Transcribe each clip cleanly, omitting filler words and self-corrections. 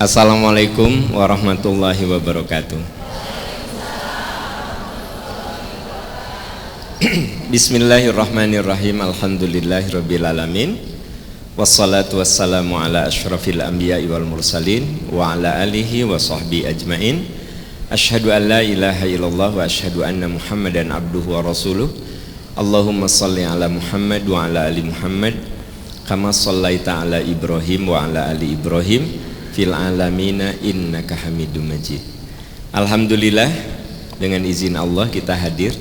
Assalamualaikum warahmatullahi wabarakatuh. Bismillahirrahmanirrahim. Alhamdulillahirabbil alamin. Wassalatu wassalamu ala asyrafil anbiya'i wal mursalin wa ala alihi wa sahbihi ajmain. Asyhadu an la ilaha illallah wa asyhadu anna Muhammadan abduhu wa rasuluh. Allahumma shalli ala Muhammad wa ala ali Muhammad kama shallaita ala Ibrahim wa ala ali Ibrahim fil alamina innaka hamidum majid. Alhamdulillah, dengan izin Allah kita hadir.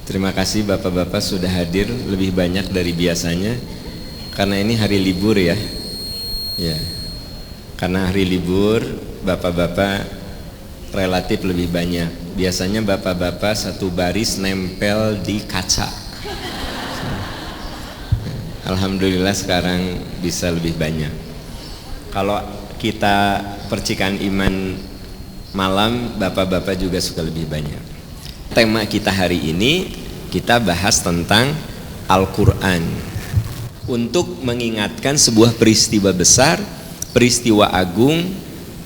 Terima kasih bapak-bapak sudah hadir lebih banyak dari biasanya, karena ini hari libur ya. Ya, karena hari libur bapak-bapak relatif lebih banyak. Biasanya bapak-bapak satu baris nempel di kaca. Alhamdulillah sekarang bisa lebih banyak. Kalau kita percikan iman malam, bapak-bapak juga suka lebih banyak. Tema kita hari ini, kita bahas tentang Al-Quran untuk mengingatkan sebuah peristiwa besar, peristiwa agung,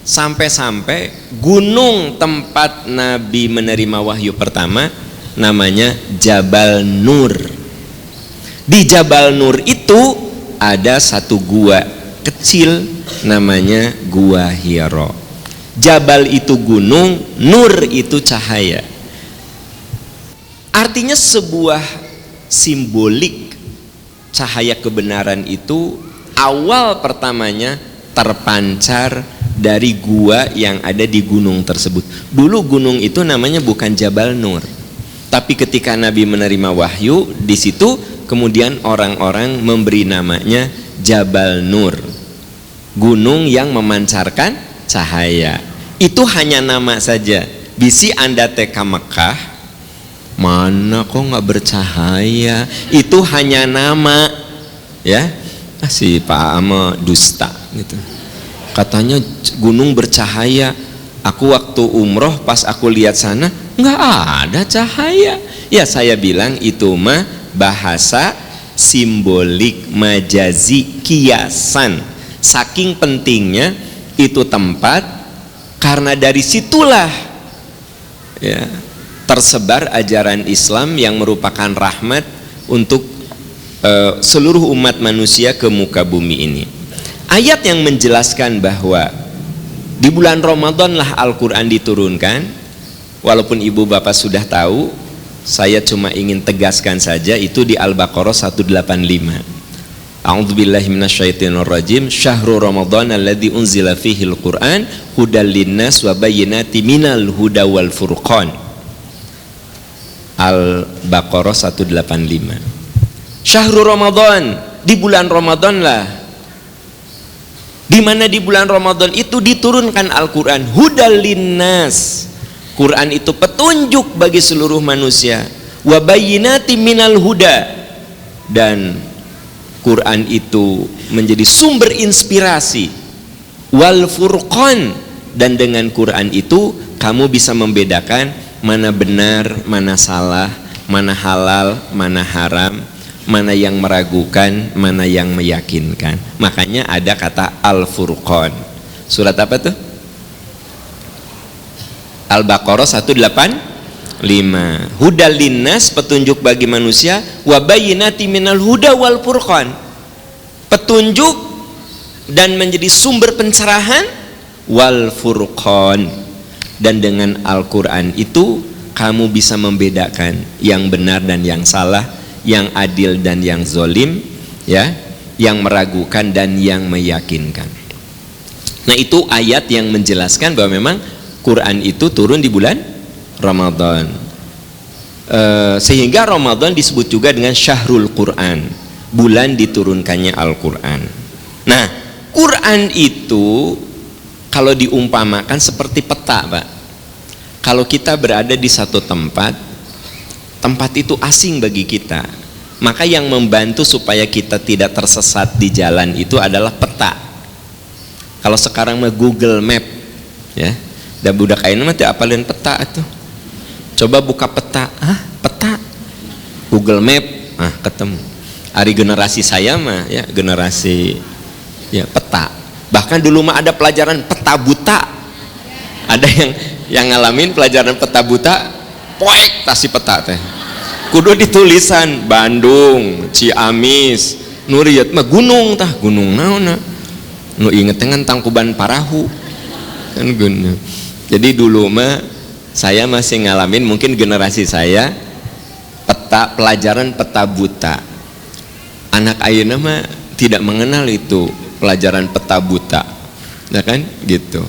sampai-sampai gunung tempat Nabi menerima wahyu pertama namanya Jabal Nur. Di Jabal Nur itu ada satu gua kecil namanya Gua Hiro. Jabal itu gunung, nur itu cahaya. Artinya sebuah simbolik cahaya kebenaran itu awal pertamanya terpancar dari gua yang ada di gunung tersebut. Dulu gunung itu namanya bukan Jabal Nur, tapi ketika Nabi menerima wahyu, di situ kemudian orang-orang memberi namanya Jabal Nur, gunung yang memancarkan cahaya. Itu hanya nama saja. Bisi anda teka Mekah, mana kok nggak bercahaya? Itu hanya nama, ya. Si Pak Ama dusta gitu. Katanya gunung bercahaya. Aku waktu umroh pas aku lihat sana nggak ada cahaya. Ya saya bilang itu mah bahasa simbolik, majazi, kiasan. Saking pentingnya itu tempat, karena dari situlah ya tersebar ajaran Islam yang merupakan rahmat untuk seluruh umat manusia ke muka bumi ini. Ayat yang menjelaskan bahwa di bulan Ramadan lah Al-Quran diturunkan, walaupun ibu bapak sudah tahu, saya cuma ingin tegaskan saja, itu di Al-Baqarah 185. A'udzubillahi minasyaitonirrajim. Syahrul Ramadan alladzi unzila fihil Qur'an hudal linnas wa bayyinatin minal huda wal furqan. Al-Baqarah 185. Syahrul Ramadan, di bulan Ramadan lah. Di mana di bulan Ramadan itu diturunkan Al-Qur'an, hudal linnas. Quran itu petunjuk bagi seluruh manusia. Wa bayyinatin minal huda, dan Quran itu menjadi sumber inspirasi, wal furqan, dan dengan Quran itu kamu bisa membedakan mana benar, mana salah, mana halal, mana haram, mana yang meragukan, mana yang meyakinkan. Makanya ada kata Al-Furqan. Surat apa tuh? Al-Baqarah 185. Hudal linnas, petunjuk bagi manusia, wa bayyinati minal huda wal furqan, petunjuk dan menjadi sumber pencerahan, wal furqan, dan dengan Al-Quran itu kamu bisa membedakan yang benar dan yang salah, yang adil dan yang zolim, ya, yang meragukan dan yang meyakinkan. Nah, itu ayat yang menjelaskan bahwa memang Quran itu turun di bulan Ramadan. Sehingga Ramadan disebut juga dengan Syahrul Quran, bulan diturunkannya Al-Quran. Nah, Quran itu kalau diumpamakan seperti peta, Pak. Kalau kita berada di satu tempat, tempat itu asing bagi kita, maka yang membantu supaya kita tidak tersesat di jalan itu adalah peta. Kalau sekarang mah Google Map, ya, dan budak ayeuna mah teu apalin peta atuh. Coba buka peta, peta Google Map, ketemu. Ari generasi saya mah ya generasi ya peta. Bahkan dulu mah ada pelajaran peta buta. Ada yang ngalamin pelajaran peta buta, poek tasi peta teh. Kudu ditulisan Bandung, Ciamis, Nuriat mah gunung tah, gunung naonna. Nu inget dengan Tangkuban Parahu. Kan gunung. Jadi dulu mah saya masih ngalamin, mungkin generasi saya, pelajaran peta buta. Anak ayeuna mah tidak mengenal itu pelajaran peta buta, ya kan gitu.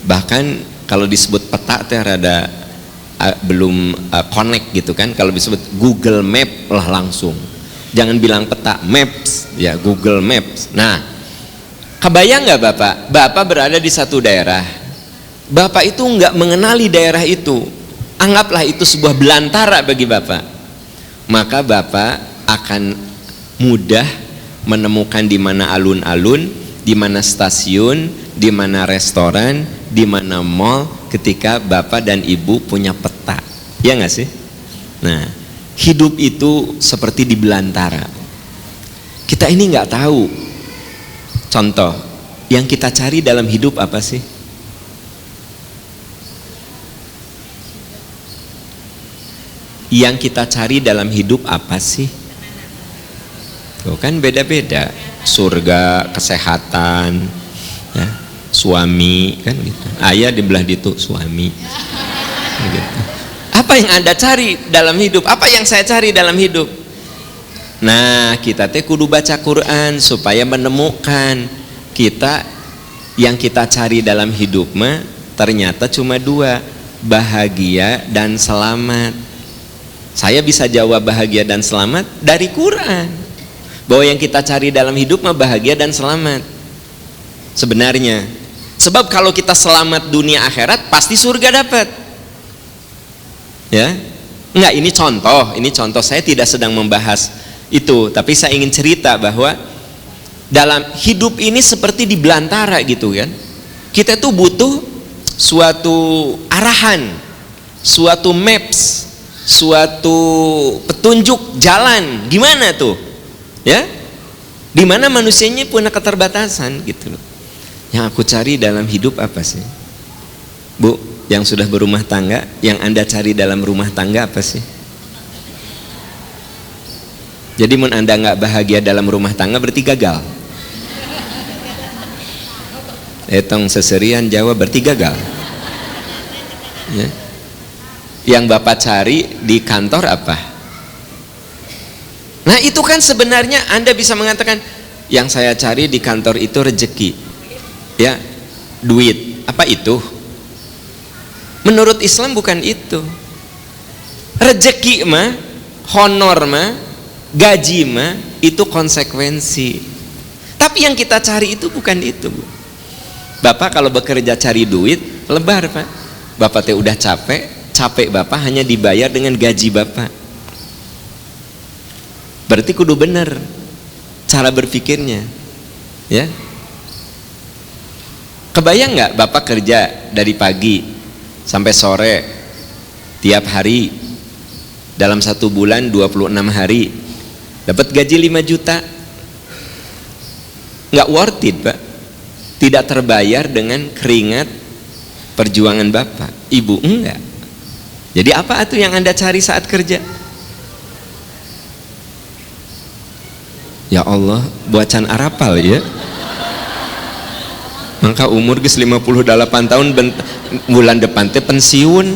Bahkan kalau disebut peta teh rada belum connect gitu kan. Kalau disebut Google Map lah langsung, jangan bilang peta, Maps ya, Google Maps. Nah, kebayang nggak bapak berada di satu daerah, bapak itu nggak mengenali daerah itu, anggaplah itu sebuah belantara bagi bapak, maka bapak akan mudah menemukan di mana alun-alun, di mana stasiun, di mana restoran, di mana mall, ketika bapak dan ibu punya peta, ya nggak sih? Nah, hidup itu seperti di belantara. Kita ini nggak tahu. Contoh, yang kita cari dalam hidup apa sih? Yang kita cari dalam hidup apa sih? Tuh kan beda-beda. Surga, kesehatan, ya, suami, kan gitu. Ayah di belah itu suami. Gitu. Apa yang Anda cari dalam hidup? Apa yang saya cari dalam hidup? Nah, kita teh kudu baca Quran supaya menemukan kita yang kita cari dalam hidup mah ternyata cuma dua, bahagia dan selamat. Saya bisa jawab bahagia dan selamat dari Quran, bahwa yang kita cari dalam hidup mah bahagia dan selamat sebenarnya. Sebab kalau kita selamat dunia akhirat pasti surga dapat. Ya, enggak, ini contoh. Saya tidak sedang membahas itu, tapi saya ingin cerita bahwa dalam hidup ini seperti di belantara gitu kan. Kita tuh butuh suatu arahan, suatu maps, suatu petunjuk jalan. Gimana tuh? Ya? Di mana manusianya punya keterbatasan gitu loh. Yang aku cari dalam hidup apa sih? Bu, yang sudah berumah tangga, yang Anda cari dalam rumah tangga apa sih? Jadi mun Anda nggak bahagia dalam rumah tangga berarti gagal. Etong seserian Jawa berarti gagal. Ya. Yang Bapak cari di kantor apa? Nah, itu kan sebenarnya Anda bisa mengatakan yang saya cari di kantor itu rezeki. Ya, duit. Apa itu? Menurut Islam bukan itu. Rezeki mah, honor mah, gaji mah itu konsekuensi. Tapi yang kita cari itu bukan itu, Bu. Bapak kalau bekerja cari duit, lebar, Pak. Bapak teh udah capek Bapak hanya dibayar dengan gaji Bapak. Berarti kudu bener cara berpikirnya. Ya. Kebayang nggak Bapak kerja dari pagi sampai sore tiap hari dalam 1 bulan 26 hari dapat gaji 5 juta? Nggak worth it, Pak. Tidak terbayar dengan keringat perjuangan Bapak. Ibu enggak. Jadi apa itu yang Anda cari saat kerja? Ya Allah, buacan arapal ya. Maka umur geus 58 tahun bulan depan teh pensiun.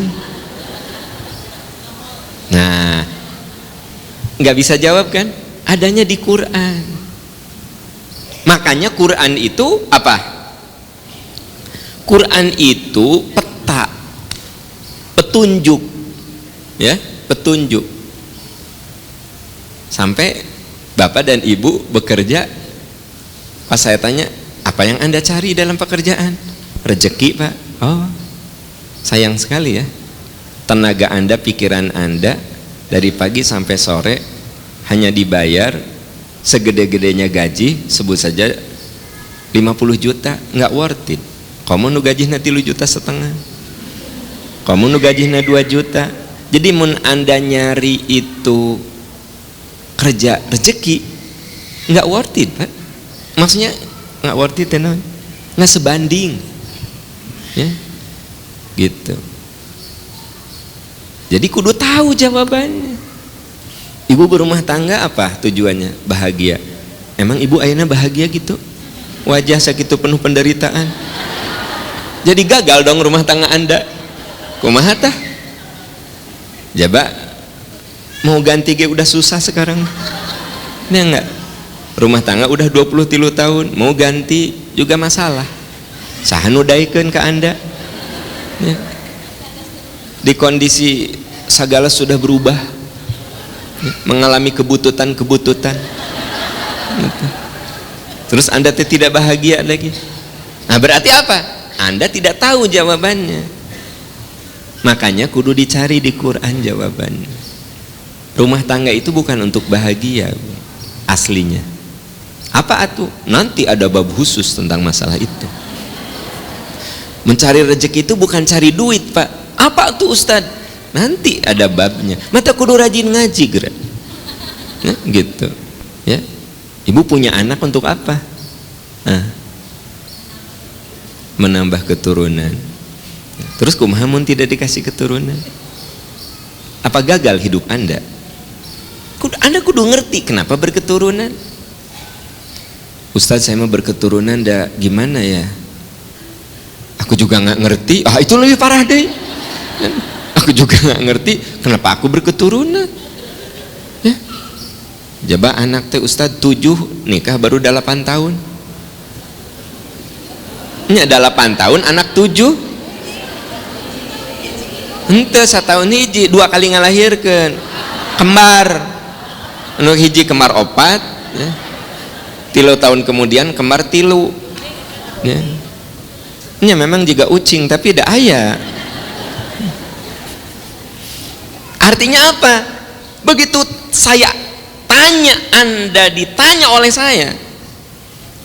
Nah, nggak bisa jawab kan? Adanya di Quran. Makanya Quran itu apa? Quran itu peta, petunjuk, ya, petunjuk. Sampai Bapak dan Ibu bekerja, pas saya tanya, apa yang Anda cari dalam pekerjaan? Rezeki, Pak. Oh, sayang sekali ya. Tenaga Anda, pikiran Anda dari pagi sampai sore hanya dibayar segede-gedenya gaji, sebut saja 50 juta, nggak worth it. Kamu nu gajihna 3,5 juta, kamu nu gajihna 2 juta. Jadi mun Anda nyari itu kerja rezeki, nggak worth it, Pak. Maksudnya nggak worth it ya, nggak sebanding, ya, gitu. Jadi kudu tahu jawabannya. Ibu berumah tangga apa tujuannya? Bahagia. Emang ibu ayeuna bahagia gitu? Wajah sakitu penuh penderitaan. Jadi gagal dong rumah tangga Anda. Kumaha tah? Jaba mau ganti ge udah susah sekarang. Ini enggak. Rumah tangga udah 23 tahun, mau ganti juga masalah. Saha nu daikeun ka Anda? Ya. Di kondisi segala sudah berubah, mengalami kebututan-kebututan, terus Anda tidak bahagia lagi. Nah berarti apa? Anda tidak tahu jawabannya. Makanya kudu dicari di Quran jawabannya. Rumah tangga itu bukan untuk bahagia aslinya. Apa atuh? Nanti ada bab khusus tentang masalah itu. Mencari rezeki itu bukan cari duit, Pak. Apa tuh Ustad? Nanti ada babnya. Mata kudu rajin ngaji gerak. Nah, gitu. Ya. Ibu punya anak untuk apa? Nah, menambah keturunan. Terus kumaha mun tidak dikasih keturunan? Apa gagal hidup Anda? Anda kudu ngerti kenapa berketurunan. Ustaz, saya mau berketurunan gimana ya? Aku juga nggak ngerti. Ah, itu lebih parah deh. Aku juga nggak ngerti kenapa aku berketurunan. Ya. Coba anak teh Ustaz 7 nikah baru 8 tahun. Ini ada 8 tahun anak 7. Ente 1 tahun hiji 2 kali ngalahirkeun kembar. Anu hiji kembar 4 ya. 3 tahun kemudian kembar 3 ya. Ini memang juga ucing tapi tidak aya. Artinya apa? Begitu saya tanya, Anda ditanya oleh saya,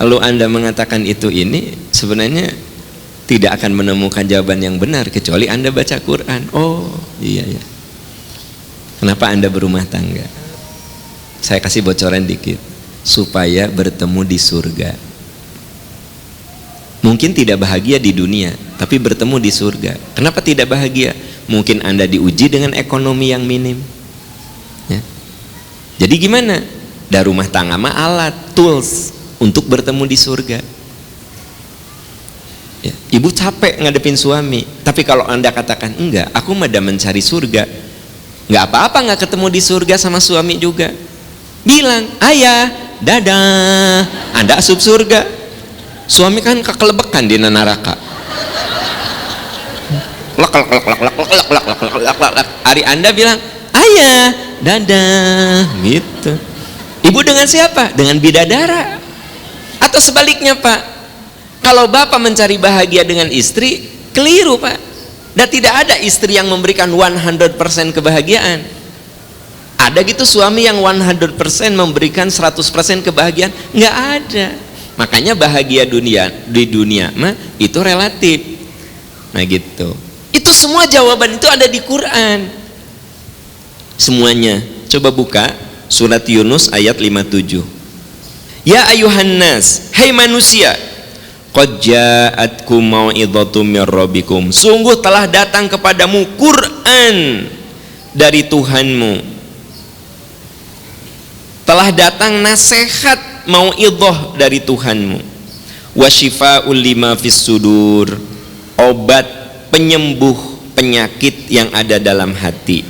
lalu Anda mengatakan itu ini, sebenarnya tidak akan menemukan jawaban yang benar kecuali Anda baca Quran. Oh iya ya. Kenapa Anda berumah tangga? Saya kasih bocoran dikit, supaya bertemu di surga. Mungkin tidak bahagia di dunia, tapi bertemu di surga. Kenapa tidak bahagia? Mungkin Anda diuji dengan ekonomi yang minim ya. Jadi gimana? Dari rumah tangga mah alat, tools untuk bertemu di surga ya. Ibu capek ngadepin suami, tapi kalau Anda katakan enggak, aku mah udah mencari surga, nggak apa-apa nggak ketemu di surga sama suami juga. Bilang, ayah, dadah, Anda asup surga. Suami kan kekelebekan di neraka. Hari Anda bilang, ayah, dadah, gitu. Ibu dengan siapa? Dengan bidadara. Atau sebaliknya Pak, kalau bapak mencari bahagia dengan istri, keliru Pak. Dan tidak ada istri yang memberikan 100% kebahagiaan. Ada gitu suami yang 100% memberikan 100% kebahagiaan? Nggak ada. Makanya bahagia di dunia mah itu relatif. Nah gitu. Itu semua jawaban itu ada di Quran. Semuanya. Coba buka surat Yunus ayat 57. Ya ayuhan nas, hai manusia, qad ja'atkum mau'idhatum mir rabbikum. Sungguh telah datang kepadamu Quran dari Tuhanmu. Telah datang nasihat mau'idhah dari Tuhanmu. Wa syifaa'ul lima fis sudur, obat penyembuh penyakit yang ada dalam hati.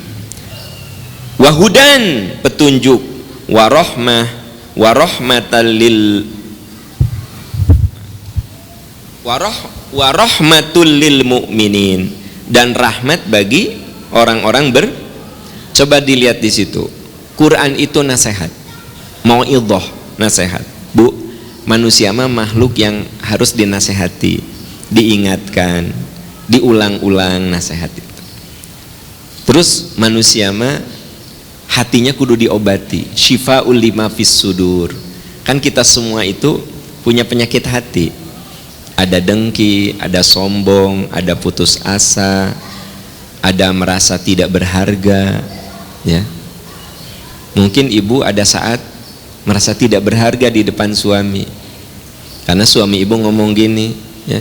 Wahudan, petunjuk. Warahmah, warahmatal lil warahmatul lil mu'minin, dan rahmat bagi orang-orang coba dilihat di situ. Quran itu nasihat, mau'idhah, nasihat. Bu, manusia mah makhluk yang harus dinasehati, diingatkan, diulang-ulang nasihat itu. Terus manusia mah hatinya kudu diobati, syifaul lima fis sudur. Kan kita semua itu punya penyakit hati. Ada dengki, ada sombong, ada putus asa, ada merasa tidak berharga, ya. Mungkin ibu ada saat merasa tidak berharga di depan suami. Karena suami ibu ngomong gini, ya,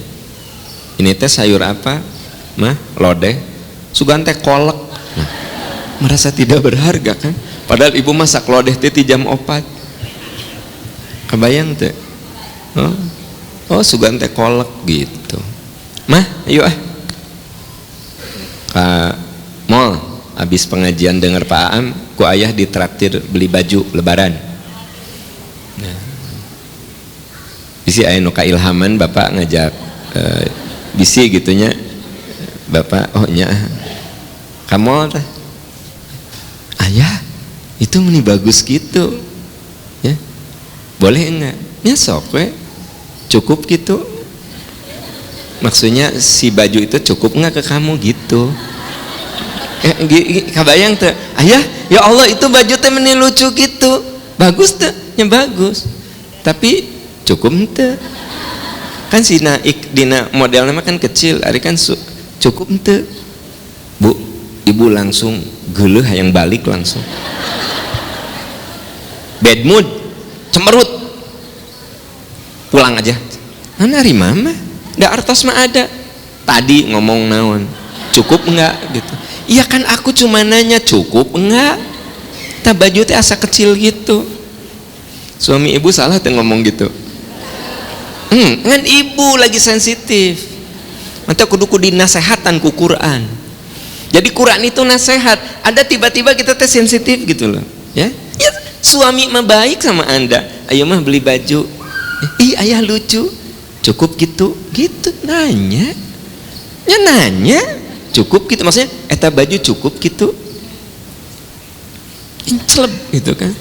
ini teh sayur apa? Mah, lodeh. Sugan teh kolek. Nah, merasa tidak berharga kan? Padahal ibu masak lodeh teh di jam 4. Kebayang teh? Oh, sugan teh kolek gitu. Mah, ayo ke mall habis pengajian dengar Pak Aam, ku ayah ditraktir beli baju lebaran. Nah, bisi aya nu kailhaman bapak ngajak bisi gitunya. Bapak, oh nya ka mall teh. Ayah, itu meni bagus gitu. Ya. Boleh enggak? Ya sok we. Cukup gitu. Maksudnya si baju itu cukup enggak ke kamu gitu. Kabayang tuh, ayah, ya Allah itu baju teh meni lucu gitu, bagus tuh, ya bagus, tapi cukup ente, kan si naik dina modelnya mah kan kecil, hari kan cukup ente, bu, ibu langsung geuleuh hayang balik langsung, bad mood, cemberut, pulang aja, mana hari mama, nggak artos mah ada, tadi ngomong naon, cukup enggak gitu. Iya kan aku cuma nanya cukup enggak? Tak baju teh asa kecil gitu. Suami ibu salah teh ngomong gitu. Kan ibu lagi sensitif. Nanti kudu dinasehatan ku Quran. Jadi Quran itu nasihat. Ada tiba-tiba kita teh sensitif gitu loh. Ya, suami mah baik sama anda. Ayo mah beli baju. Ih ayah lucu. Cukup gitu, gitu nanya. Ya nanya. Cukup gitu, maksudnya eta baju cukup gitu, inceleb gitu kan,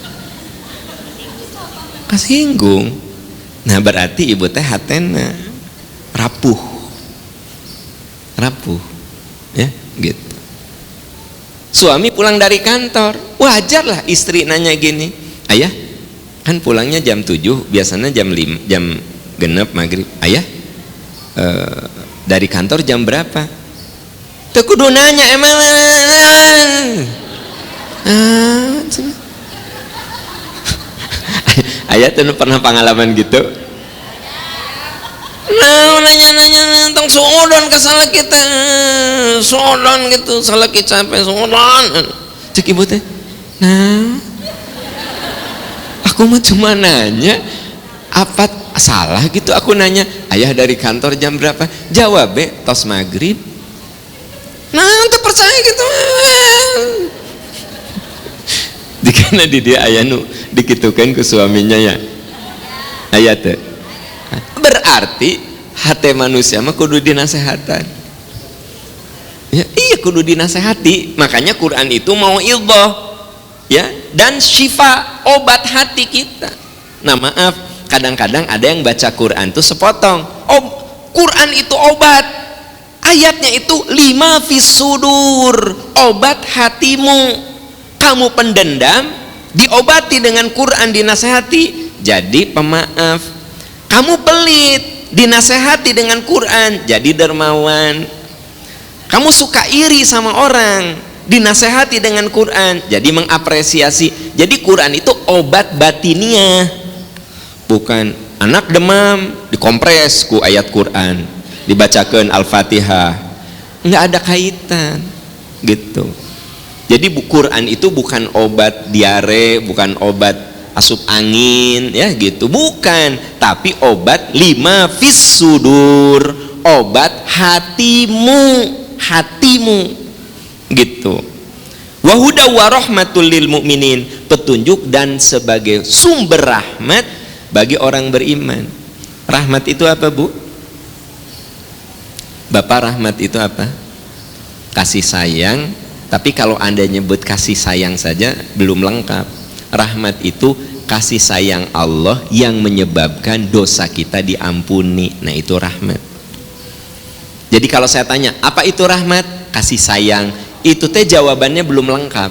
kasinggung. Nah berarti ibu teh hatena rapuh, ya gitu. Suami pulang dari kantor, wajar lah istri nanya gini, ayah kan pulangnya jam 7, biasanya jam 5, jam genep maghrib, ayah dari kantor jam berapa? Teu kudu nanya emang ayah tuh pernah pengalaman gitu. Nah nanya tentang suodon ke salah kita, suodon gitu, salah kita sampai suodon. Cek ibu teh, nah aku mah cuma nanya apa salah gitu, aku nanya ayah dari kantor jam berapa, jawab tos maghrib. Nah untuk percaya gitu dikana di dia ayah nu dikitukan ke suaminya ya ayah teh berarti hati manusia mah kudu dinasehatan ya, iya kudu dinasehati, makanya Quran itu mau ildoh ya, dan syifa obat hati kita. Nah maaf, kadang-kadang ada yang baca Quran tuh sepotong, Quran itu obat, ayatnya itu 5 fis sudur, obat hatimu. Kamu pendendam, diobati dengan Quran, dinasehati, jadi pemaaf. Kamu pelit, dinasehati dengan Quran, jadi dermawan. Kamu suka iri sama orang, dinasehati dengan Quran, jadi mengapresiasi. Jadi Quran itu obat batiniah, bukan anak demam dikompres ku ayat Quran, dibacakan Al-Fatihah, nggak ada kaitan gitu. Jadi Quran itu bukan obat diare, bukan obat asup angin ya gitu, bukan, tapi obat 5 fis sudur, obat hatimu gitu. Wa huda wa rahmatul lil mu'minin, petunjuk dan sebagai sumber rahmat bagi orang beriman. Rahmat itu apa, Bu? Bapak, rahmat itu apa? Kasih sayang. Tapi kalau Anda nyebut kasih sayang saja belum lengkap. Rahmat itu kasih sayang Allah yang menyebabkan dosa kita diampuni. Nah itu rahmat. Jadi kalau saya tanya, apa itu rahmat? Kasih sayang. Itu teh jawabannya belum lengkap.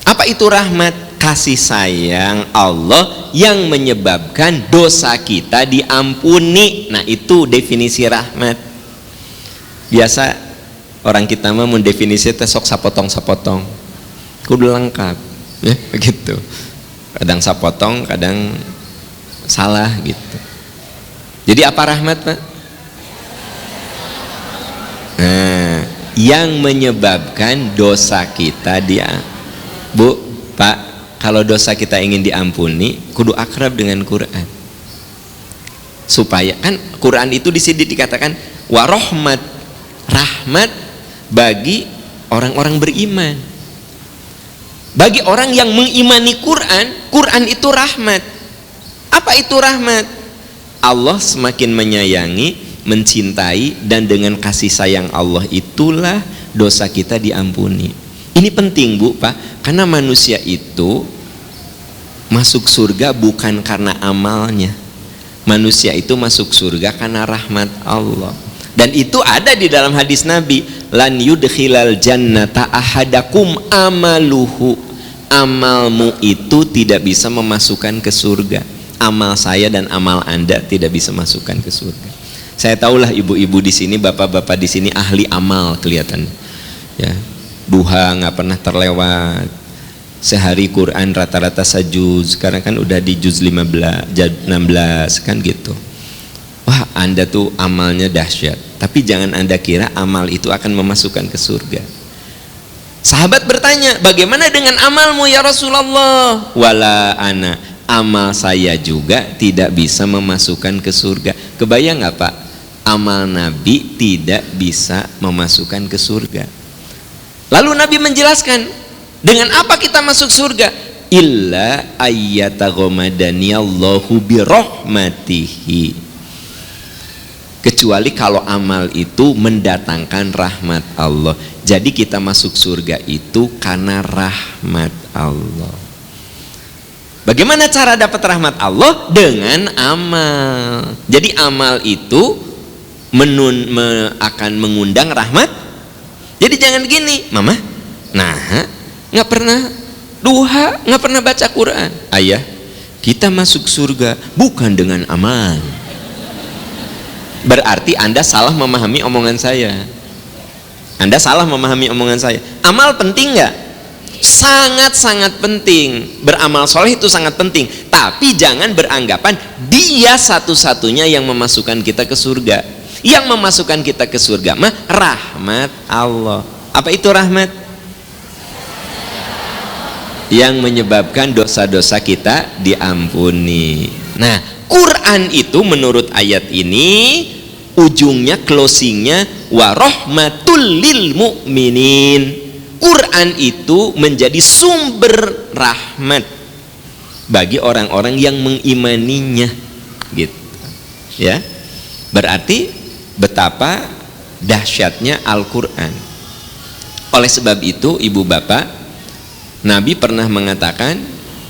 Apa itu rahmat? Kasih sayang Allah yang menyebabkan dosa kita diampuni. Nah itu definisi rahmat. Biasa orang kita mah mendefinisi teh sok sapotong-sapotong, kudu lengkap ya begitu. Kadang sapotong, kadang salah gitu. Jadi apa rahmat, Pak? Nah, yang menyebabkan dosa kita dia, Bu, Pak, kalau dosa kita ingin diampuni, kudu akrab dengan Quran. Supaya kan Quran itu di sini dikatakan warahmat, rahmat bagi orang-orang beriman. Bagi orang yang mengimani Quran, Quran itu rahmat. Apa itu rahmat? Allah semakin menyayangi, mencintai, dan dengan kasih sayang Allah itulah dosa kita diampuni. Ini penting, Bu, Pak, karena manusia itu masuk surga bukan karena amalnya. Manusia itu masuk surga karena rahmat Allah. Dan itu ada di dalam hadis Nabi, lan yudkhilal jannata ahadakum amaluhu. Amalmu itu tidak bisa memasukkan ke surga. Amal saya dan amal Anda tidak bisa masukkan ke surga. Saya tahulah ibu-ibu di sini, bapak-bapak di sini ahli amal kelihatannya. Ya, duha nggak pernah terlewat. Sehari Quran rata-rata sajuz, sekarang kan udah di juz 15, 16 kan gitu. Wah, Anda tuh amalnya dahsyat. Tapi jangan Anda kira amal itu akan memasukkan ke surga. Sahabat bertanya, bagaimana dengan amalmu ya Rasulullah? Wala ana, amal saya juga tidak bisa memasukkan ke surga. Kebayang nggak, Pak? Amal Nabi tidak bisa memasukkan ke surga. Lalu Nabi menjelaskan, dengan apa kita masuk surga? Illa ayyataghamadaniallahu birahmatihi. Kecuali kalau amal itu mendatangkan rahmat Allah. Jadi kita masuk surga itu karena rahmat Allah. Bagaimana cara dapat rahmat Allah? Dengan amal. Jadi amal itu akan mengundang rahmat. Jadi jangan gini, Mama, nah nggak pernah duha, nggak pernah baca Quran. Ayah, kita masuk surga bukan dengan amal. Berarti Anda salah memahami omongan saya. Anda salah memahami omongan saya. Amal penting nggak? Sangat-sangat penting. Beramal soleh itu sangat penting. Tapi jangan beranggapan dia satu-satunya yang memasukkan kita ke surga. Yang memasukkan kita ke surga mah rahmat Allah. Apa itu rahmat? Yang menyebabkan dosa-dosa kita diampuni. Nah, Quran itu menurut ayat ini ujungnya, closingnya warahmatul lil mu'minin. Quran itu menjadi sumber rahmat bagi orang-orang yang mengimaninya, gitu ya. Berarti betapa dahsyatnya Al-Quran. Oleh sebab itu, ibu bapak, Nabi pernah mengatakan,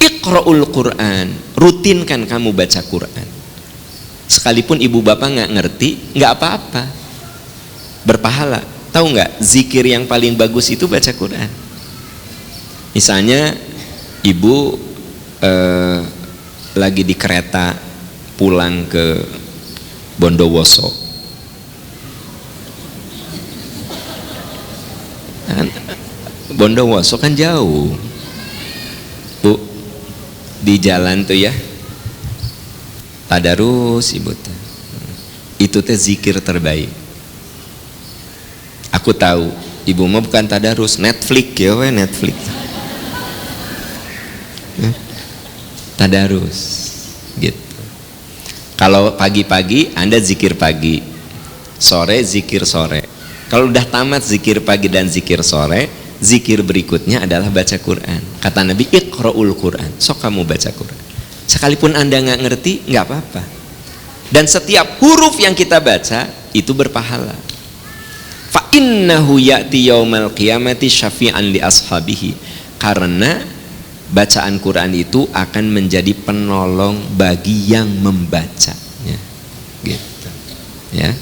Iqra'ul Quran, rutinkan kamu baca Quran. Sekalipun ibu bapak nggak ngerti, nggak apa-apa, berpahala. Tahu nggak, zikir yang paling bagus itu baca Quran. Misalnya ibu lagi di kereta pulang ke Bondowoso, Bondowoso kan jauh, Bu, di jalan tuh ya tadarus ibu tuh, itu teh zikir terbaik. Aku tahu ibu mah bukan tadarus, Netflix ya, Netflix. Tadarus gitu. Kalau pagi-pagi Anda zikir pagi, sore zikir sore. Kalau udah tamat zikir pagi dan zikir sore, zikir berikutnya adalah baca Quran. Kata Nabi, Iqra'ul Quran, sok kamu baca Quran. Sekalipun Anda nggak ngerti, nggak apa-apa. Dan setiap huruf yang kita baca itu berpahala. Fa innahu ya'ti yaumal qiyamati syafi'an li ashabihi. Karena bacaan Quran itu akan menjadi penolong bagi yang membacanya, gitu ya.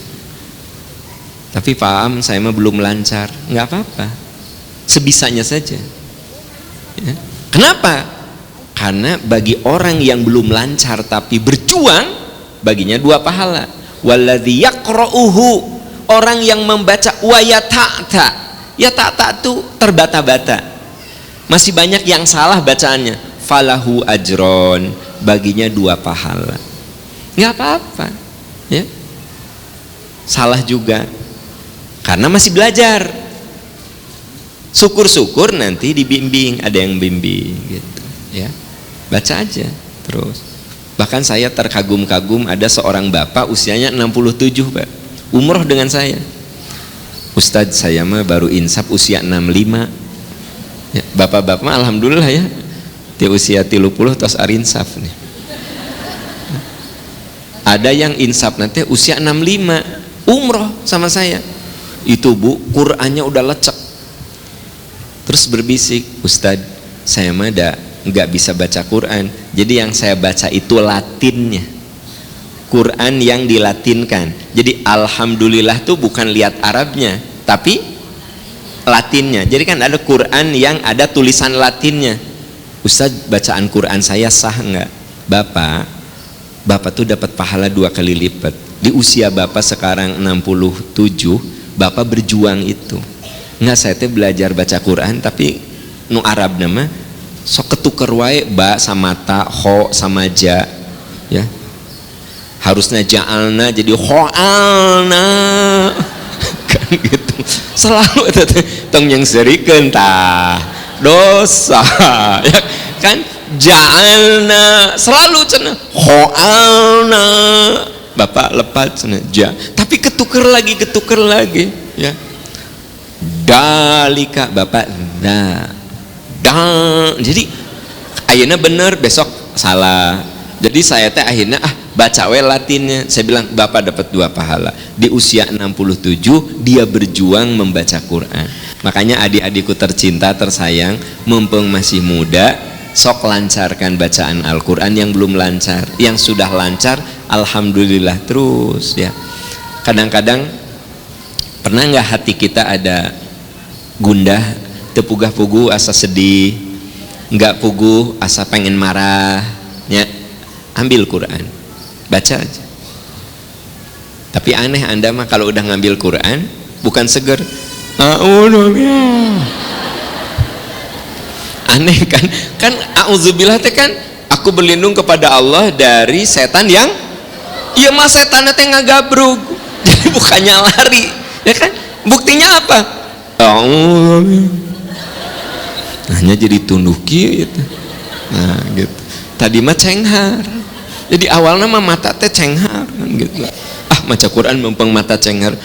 Tapi paham, saya mah belum lancar, nggak apa-apa, sebisanya saja ya. Kenapa? Karena bagi orang yang belum lancar tapi berjuang, baginya dua pahala. Walladzi yaqra'uhu, orang yang membaca wa yata'ta, yata'ta itu terbata-bata, masih banyak yang salah bacaannya, falahu ajron, baginya 2 pahala. Nggak apa-apa, ya. Salah juga karena masih belajar. Syukur-syukur nanti dibimbing, ada yang bimbing gitu, ya. Baca aja terus. Bahkan saya terkagum-kagum, ada seorang bapak usianya 67, Pak, umroh dengan saya. Ustadz, saya mah baru insaf usia 65. Ya, bapak-bapak mah alhamdulillah ya, di usia 30 tos arinsaf nih. Ada yang insaf nanti usia 65 umroh sama saya. Itu Bu, Qur'annya udah lecek. Terus berbisik, Ustadz, saya mah nggak bisa baca Quran. Jadi yang saya baca itu Latinnya, Quran yang dilatinkan. Jadi alhamdulillah tuh bukan lihat Arabnya, tapi Latinnya. Jadi kan ada Quran yang ada tulisan Latinnya. Ustadz, bacaan Quran saya sah nggak? Bapak tuh dapat pahala 2 kali lipat. Di usia Bapak sekarang 67, Bapak berjuang itu. Nggak, saya teh belajar baca Quran tapi nu Arab nama sok ketuker wae ba sama ta, ho sama ja, ya. Harusnya ja'alna jadi ho'alna kan gitu. Selalu tong yang serikeun tah dosa ya kan, ja'alna selalu cenah ho'alna, Bapak lepas cenah ja, tapi ketuker lagi ya. Dalika Bapak jadi ayeuna bener, besok salah. Jadi saya teh akhirnya baca we Latinnya. Saya bilang Bapak dapat 2 pahala. Di usia 67 dia berjuang membaca Quran. Makanya adik-adikku tercinta tersayang, mumpung masih muda, sok lancarkan bacaan Al-Quran. Yang belum lancar, yang sudah lancar alhamdulillah terus ya. Kadang-kadang pernah nggak hati kita ada gundah, tepugah pugu asa sedih, nggak pugu asa pengen marah ya, ambil Quran, baca aja. Tapi aneh Anda mah kalau udah ngambil Quran bukan seger, aneh kan auzubillah teh kan aku berlindung kepada Allah dari setan yang iya mah setan teh ngagabrug. Jadi bukannya lari ya kan, buktinya apa? Hanya jadi tunduk gitu. Nah gitu. Tadi mah cenghar. Jadi awalnya mah mata teh cenghar kan gitu. Maca Quran mumpung mata cenghar.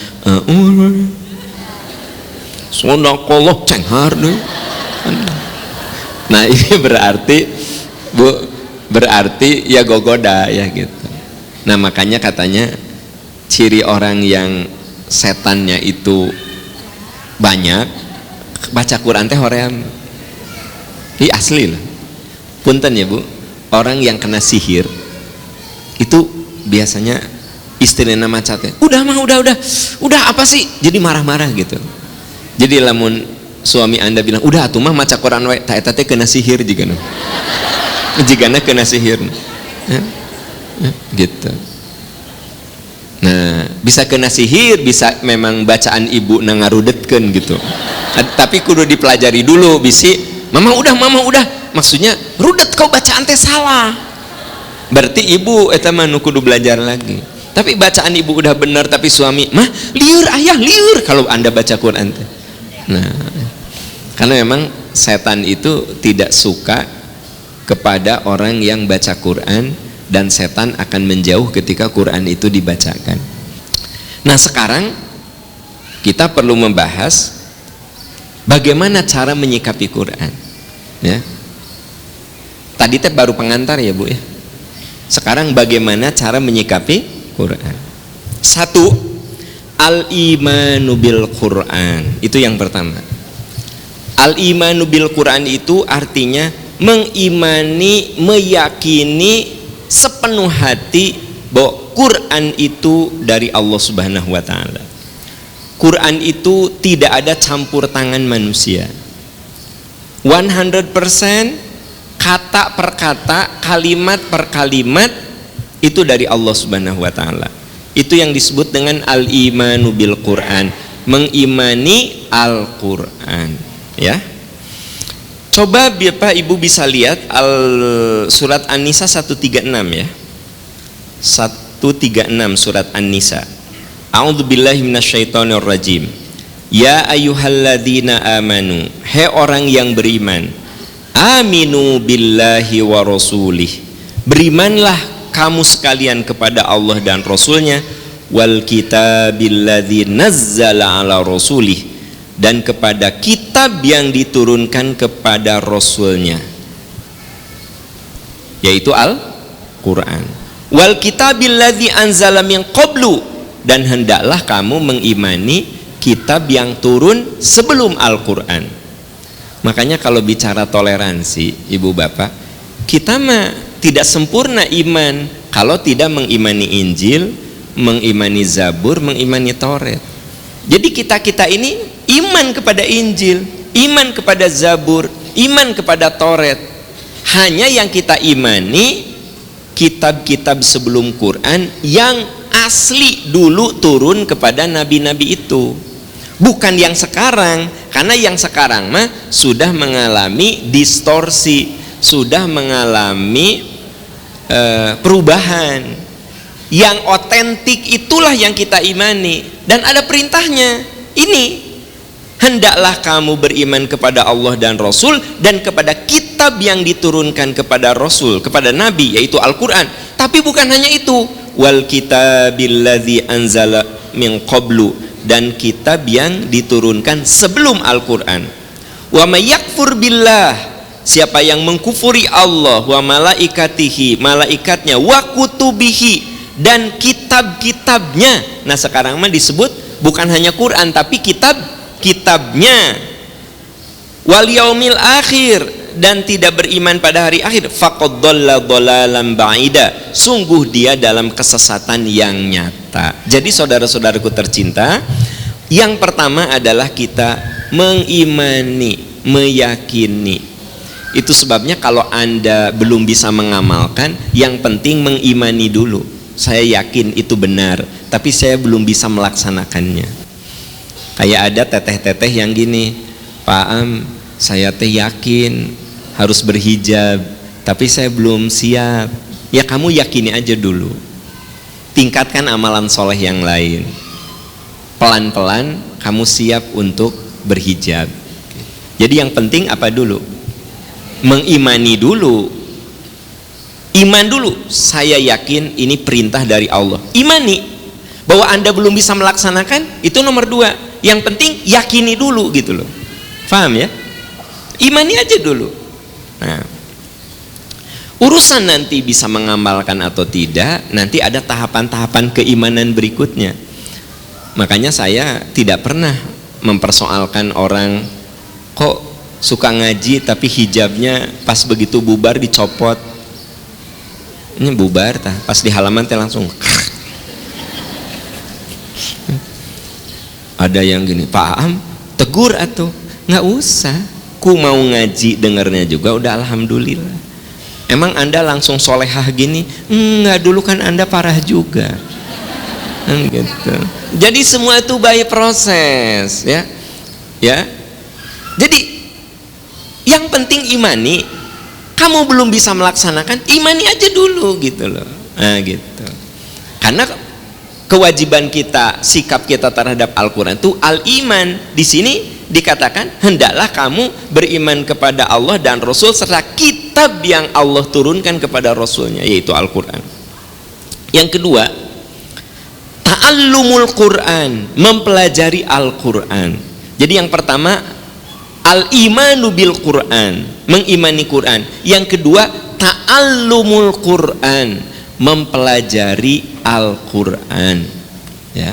Sodakollah cenghar deh. Nah ini berarti ya gogoda ya gitu. Nah makanya katanya ciri orang yang setannya itu banyak, baca Quran teh hoream. Ini asli lah. Punten ya Bu, orang yang kena sihir itu biasanya istrinya maca teh, udah apa sih? Jadi marah-marah gitu. Jadi lamun suami Anda bilang, udah atuh mah maca Quran wae, ta eta teh kena sihir jigana. Jigana kena sihir. Ya? Gitu. Nah, bisa kena sihir, bisa memang bacaan ibu nangarudetkeun gitu. Tapi kudu dipelajari dulu, bisi mama udah, maksudnya rudet kau bacaan teh salah. Berarti ibu eta mah nu kudu belajar lagi. Tapi bacaan ibu udah benar, tapi suami mah liur ayah liur kalau Anda baca Quran teh. Nah, karena memang setan itu tidak suka kepada orang yang baca Quran, dan setan akan menjauh ketika Quran itu dibacakan. Nah sekarang kita perlu membahas bagaimana cara menyikapi Quran ya. Tadi teh baru pengantar ya Bu ya. Sekarang bagaimana cara menyikapi Quran. 1. Al-imanu bil Quran, itu yang pertama. Al-imanu bil Quran itu artinya mengimani, meyakini sepenuh hati bahwa Quran itu dari Allah Subhanahu wa taala. Quran itu tidak ada campur tangan manusia. 100% kata per kata, kalimat per kalimat itu dari Allah Subhanahu wa taala. Itu yang disebut dengan al-imanu bil Quran, mengimani Al-Quran ya. Coba Bapak Ibu bisa lihat surat An-Nisa 136 ya. 136 surat An-Nisa. A'udzubillahi minasyaitonirrajim. Ya ayyuhalladzina amanu, hai orang yang beriman, aminu billahi wa rasulih, berimanlah kamu sekalian kepada Allah dan Rasulnya, wal kitabilladzi nazzala ala rasulih, dan kepada kitab yang diturunkan kepada Rasulnya, yaitu Al-Quran. Wal kitabilladzi anzala min qablu, dan hendaklah kamu mengimani kitab yang turun sebelum Al-Quran. Makanya kalau bicara toleransi, ibu bapak, kita mah tidak sempurna iman kalau tidak mengimani Injil, mengimani Zabur, mengimani Taurat. Jadi kita ini iman kepada Injil, iman kepada Zabur, iman kepada Taurat. Hanya yang kita imani kitab-kitab sebelum Quran yang asli dulu turun kepada nabi-nabi itu, bukan yang sekarang. Karena yang sekarang mah sudah mengalami distorsi, sudah mengalami perubahan. Yang otentik itulah yang kita imani, dan ada perintahnya. Ini, hendaklah kamu beriman kepada Allah dan Rasul, dan kepada kitab yang diturunkan kepada Rasul, kepada Nabi, yaitu Al-Quran. Tapi bukan hanya itu, wal kitabilladzi anzala min qablu, dan kitab yang diturunkan sebelum Al-Quran. Wa may yakfur billah, siapa yang mengkufuri Allah, wa malaikatihi, malaikatnya, wa kutubihi, dan kitab-kitabnya. Nah sekarang mah disebut bukan hanya Quran tapi kitab-kitabnya. Wal yaumil akhir, dan tidak beriman pada hari akhir, faqad dhalla dhalalan ba'ida, sungguh dia dalam kesesatan yang nyata. Jadi saudara-saudaraku tercinta, yang pertama adalah kita mengimani, meyakini. Itu sebabnya kalau Anda belum bisa mengamalkan, yang penting mengimani dulu. Saya yakin itu benar, tapi saya belum bisa melaksanakannya. Kayak ada teteh-teteh yang gini, Pak Am, saya teh yakin harus berhijab, tapi saya belum siap. Ya kamu yakini aja dulu, tingkatkan amalan soleh yang lain, pelan-pelan kamu siap untuk berhijab. Jadi yang penting apa dulu? Mengimani dulu. Iman dulu, saya yakin ini perintah dari Allah. Imani. Bahwa Anda belum bisa melaksanakan, itu nomor 2. Yang penting yakini dulu gitu loh. Paham ya? Imani aja dulu. Nah, urusan nanti bisa mengamalkan atau tidak, nanti ada tahapan-tahapan keimanan berikutnya. Makanya saya tidak pernah mempersoalkan orang kok suka ngaji tapi hijabnya pas begitu bubar dicopot. Ini bubar tah, pas di halaman teh langsung. Ada yang gini, Pak Am, tegur atuh, nggak usah. Ku mau ngaji dengernya juga udah alhamdulillah. Emang Anda langsung solehah gini? Enggak, dulu kan Anda parah juga. Gitu. Jadi semua itu by proses, ya. Ya. Jadi yang penting imani. Kamu belum bisa melaksanakan, imani aja dulu gitu loh. Nah gitu. Karena kewajiban kita, sikap kita terhadap Al-Quran itu al-iman. Di sini dikatakan hendaklah kamu beriman kepada Allah dan Rasul serta kitab yang Allah turunkan kepada Rasulnya, yaitu Al-Quran. Yang kedua, ta'allumul Quran, mempelajari Al-Quran. Jadi yang pertama, al-imanu bil Quran, mengimani Quran. Yang kedua, ta'allumul Quran, mempelajari Al-Quran. Ya.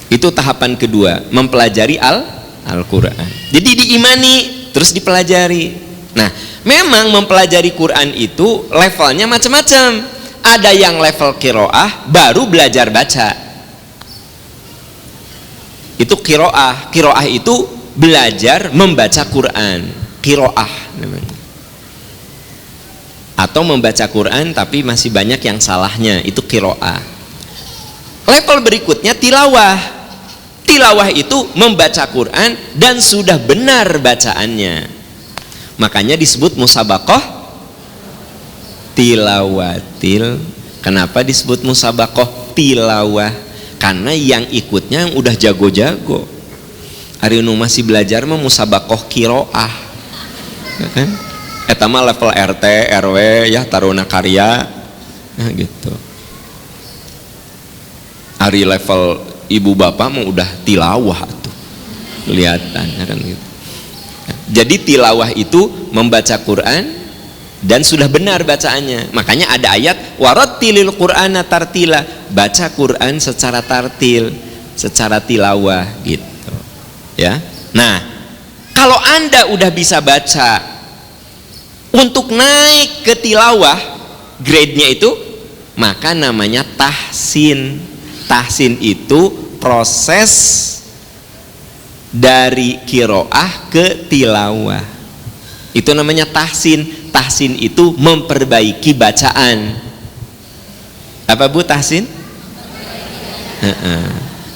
Itu tahapan kedua, mempelajari Al-Quran. Jadi diimani, terus dipelajari. Nah, memang mempelajari Quran itu levelnya macam-macam. Ada yang level qiraah, baru belajar baca. Itu qiraah. Qiraah itu belajar membaca Quran, qiraah namanya. Atau membaca Quran tapi masih banyak yang salahnya, itu qiraah. Level berikutnya tilawah. Tilawah itu membaca Quran dan sudah benar bacaannya. Makanya disebut musabaqah tilawatil. Kenapa disebut musabaqah tilawah? Karena yang ikutnya yang udah jago-jago. Ari nu masih belajar mah musabaqah qiraah. Ya kan? Eta mah level RT, RW ya taruna karya. Nah gitu. Ari level ibu bapak mah udah tilawah tuh. Kelihatan kan gitu. Jadi tilawah itu membaca Quran dan sudah benar bacaannya. Makanya ada ayat warattilil Qur'ana tartila, baca Quran secara tartil, secara tilawah gitu. Ya. Nah, kalau Anda udah bisa baca, untuk naik ke tilawah grade-nya itu maka namanya tahsin. Tahsin itu proses dari qiraah ke tilawah. Itu namanya tahsin. Tahsin itu memperbaiki bacaan. Apa Bu tahsin?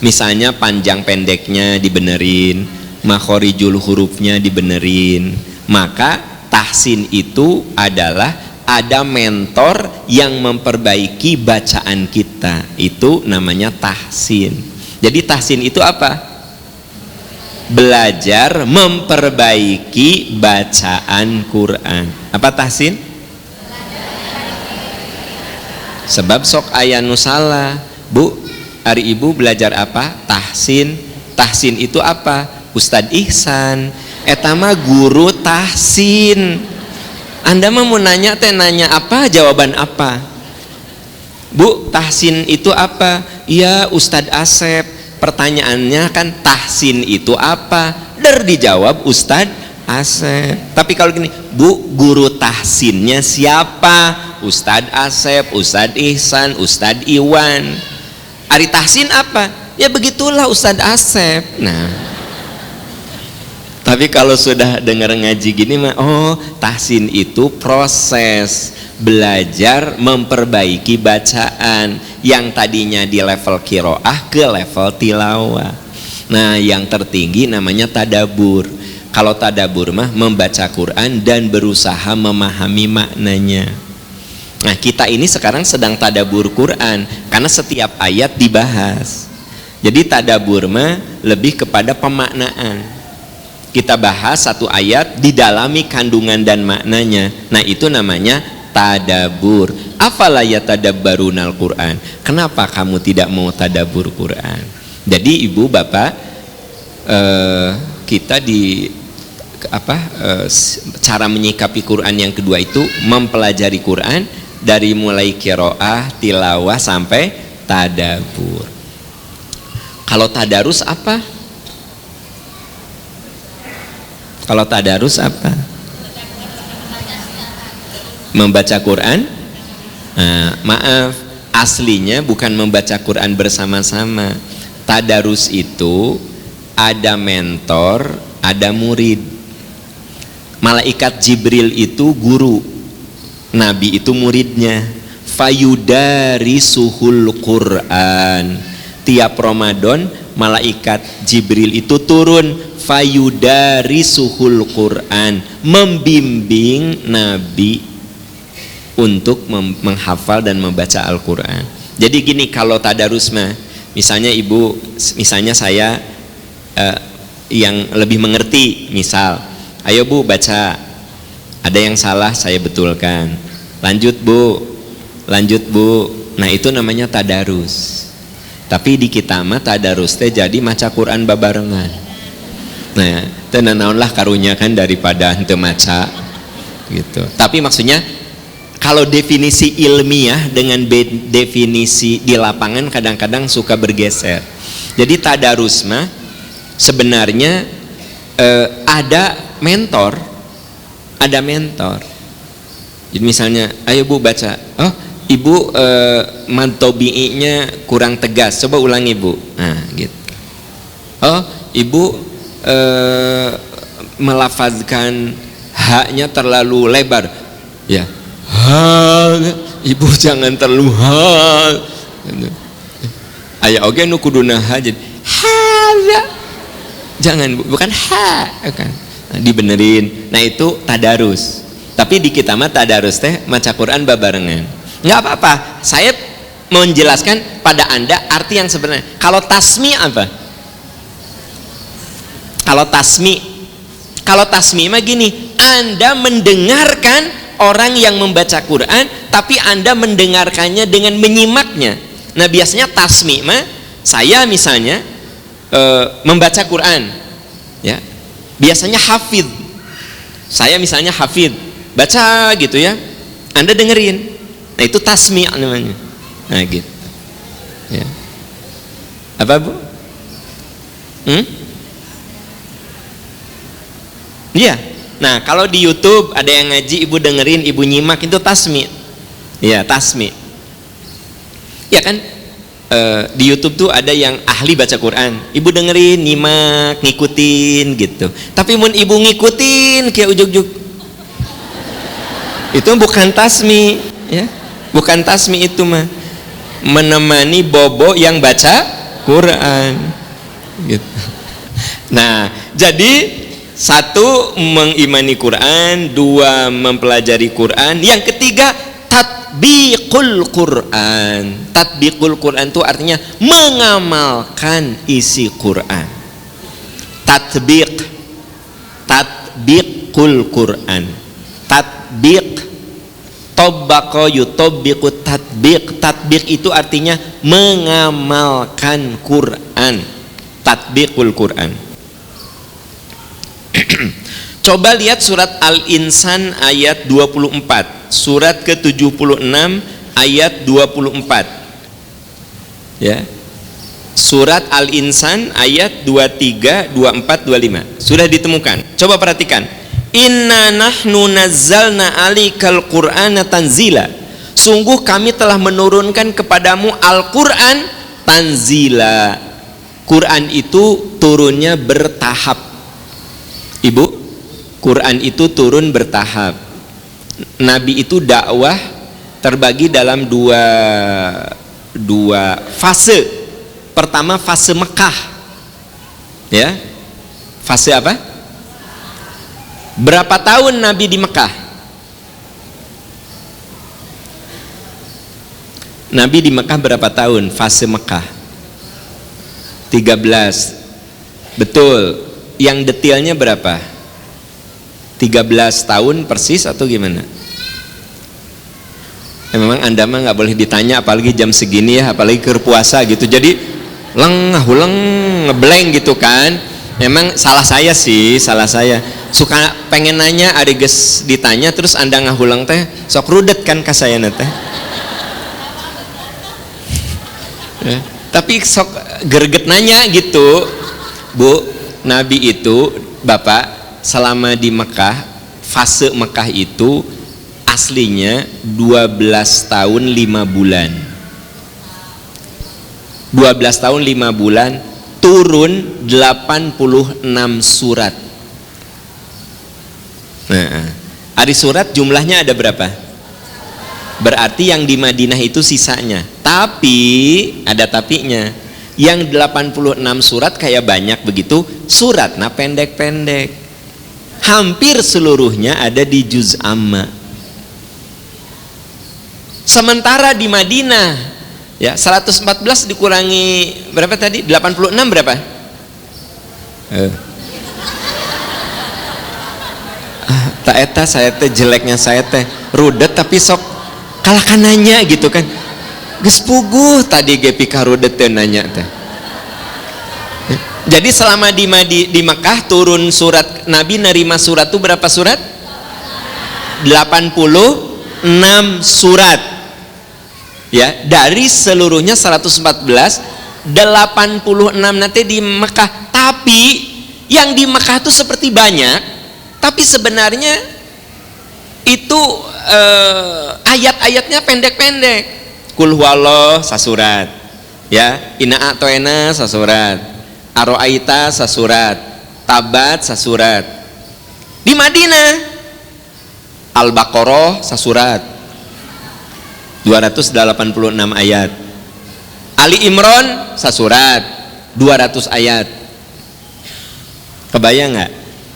Misalnya panjang pendeknya dibenerin, makhorijul hurufnya dibenerin. Maka tahsin itu adalah ada mentor yang memperbaiki bacaan kita. Itu namanya tahsin. Jadi tahsin itu apa? Belajar memperbaiki bacaan Quran. Apa tahsin? Sebab sok aya nu salah. Bu, hari ibu belajar apa? Tahsin. Tahsin itu apa? Ustadz Ihsan. Eta mah guru tahsin. Anda mah mau nanya teh nanya apa? Jawaban apa? Bu, tahsin itu apa? Iya Ustadz Asep. Pertanyaannya kan tahsin itu apa? Dijawab Ustadz Asep. Tapi kalau gini, Bu, guru tahsinnya siapa? Ustadz Asep, Ustadz Ihsan, Ustadz Iwan. Ari tahsin apa? Ya begitulah Ustadz Asep. Nah, tapi kalau sudah dengar ngaji gini mah, oh tahsin itu proses belajar memperbaiki bacaan yang tadinya di level qiraah ke level tilawah. Nah, yang tertinggi namanya tadabur. Kalau tadabur mah membaca Quran dan berusaha memahami maknanya. Nah, kita ini sekarang sedang tadabur Quran karena setiap ayat dibahas. Jadi tadabur mah lebih kepada pemaknaan. Kita bahas satu ayat, didalami kandungan dan maknanya. Nah, itu namanya tadabur. Afala yatadabbarunal Quran. Kenapa kamu tidak mau tadabur Quran? Jadi ibu bapak, kita di cara menyikapi Quran yang kedua itu mempelajari Quran dari mulai qiraah, tilawah sampai tadabur. Kalau tadarus apa? Kalau tadarus apa? Membaca Quran? Maaf, aslinya bukan membaca Quran bersama-sama. Tadarus itu ada mentor, ada murid. Malaikat Jibril itu guru, Nabi itu muridnya. Fayudarisuhul Quran. Tiap Ramadan malaikat Jibril itu turun, fayudarisuhul Quran, membimbing Nabi untuk menghafal dan membaca Al-Quran. Jadi gini, kalau tadarus mah, misalnya ibu, misalnya saya yang lebih mengerti, misal, ayo Bu baca, ada yang salah saya betulkan, lanjut Bu, lanjut Bu. Nah, itu namanya tadarus. Tapi di kita mah tadarus teh jadi maca Quran babarengan. Nah, tenan naonlah karunya kan daripada henteu maca gitu. Tapi maksudnya kalau definisi ilmiah dengan definisi di lapangan kadang-kadang suka bergeser. Jadi tadarus mah sebenarnya ada mentor, ada mentor. Jadi misalnya, ayo Bu baca. Oh, Ibu mantobi'inya kurang tegas. Coba ulangi Bu. Nah, gitu. Oh, Ibu melafazkan haknya terlalu lebar. Ya. Ibu jangan terlalu aya oge nu kuduna jadi jangan Bu, bukan kan. dibenerin. Nah itu tadarus. Tapi di kita mah tadarus teh maca Quran babarengan. Nggak apa-apa. Saya menjelaskan pada Anda arti yang sebenarnya. Kalau tasmi apa? Kalau tasmi mah gini, Anda mendengarkan orang yang membaca Quran, tapi Anda mendengarkannya dengan menyimaknya. Nah biasanya tasmi mah, saya misalnya membaca Quran, ya biasanya hafid. Saya misalnya hafid, baca gitu ya, Anda dengerin. Nah itu tasmi namanya. Nah gitu. Ya. Apa Bu? Iya. Nah kalau di YouTube ada yang ngaji, ibu dengerin, ibu nyimak, itu tasmi. Iya tasmi. Ya kan di YouTube tuh ada yang ahli baca Quran, ibu dengerin, nyimak, ngikutin gitu. Tapi mun ibu ngikutin kayak ujuk-ujuk, itu bukan tasmi, ya. Bukan tasmi, itu mah menemani bobo yang baca Quran gitu. Nah jadi satu, mengimani Quran. Dua, mempelajari Quran. Yang ketiga, tatbiqul Quran. Tatbiqul Quran itu artinya mengamalkan isi Quran. Tatbiqul Quran. Tatbiq, tobbaqo yutobbiqu tatbiq. Tatbiq itu artinya mengamalkan Quran. Tatbiqul Quran. Coba lihat surat Al-Insan ayat 24, surat ke-76 ayat 24, ya. Surat Al-Insan ayat 23, 24, 25 sudah ditemukan. Coba perhatikan. Inna nahnu nazzalna alikal qur'ana tanzila. Sungguh kami telah menurunkan kepadamu Al-Quran tanzila. Quran itu turunnya bertahap. Ibu, Quran itu turun bertahap. Nabi itu dakwah terbagi dalam dua fase. Pertama fase Mekah, ya. Fase apa? Berapa tahun Nabi di Mekah? Nabi di Mekah berapa tahun? Fase Mekah 13. Betul. Yang detailnya berapa? 13 tahun persis atau gimana? Ya, memang Anda mah nggak boleh ditanya, apalagi jam segini ya, apalagi ke puasa gitu. Jadi hulang ngeblank gitu kan. Memang salah saya sih, salah saya. Suka pengen nanya, adeges ditanya terus Anda ngahulang teh, sok rudet kan ka saya teh. Ya, tapi sok gerget nanya gitu, Bu. Nabi itu, Bapak, selama di Mekah, fase Mekah itu aslinya 12 tahun 5 bulan. 12 tahun 5 bulan, turun 86 surat. Nah, hari surat jumlahnya ada berapa? Berarti yang di Madinah itu sisanya. Tapi, ada tapinya. Yang 86 surat kayak banyak begitu, surat nah pendek-pendek. Hampir seluruhnya ada di juz amma. Sementara di Madinah, ya 114 dikurangi berapa tadi? 86 berapa? Tak eta saya teh jeleknya saya teh rudet tapi sok kalahkan nanya gitu kan. Geus puguh tadi ge pikarudet teh nanya teh. Jadi selama di Mekah turun surat, Nabi nerima surat itu berapa surat? 86 surat. Ya, dari seluruhnya 114, 86 nanti di Mekah. Tapi yang di Mekah itu seperti banyak, tapi sebenarnya itu ayat-ayatnya pendek-pendek. Kul huwallah sasurat, ya, Inna a'toena sasurat, Aro'aita sasurat, Tabat sasurat. Di Madinah Al-Baqarah sasurat, 286 ayat. Ali Imran sasurat, 200 ayat. Kebayang nggak?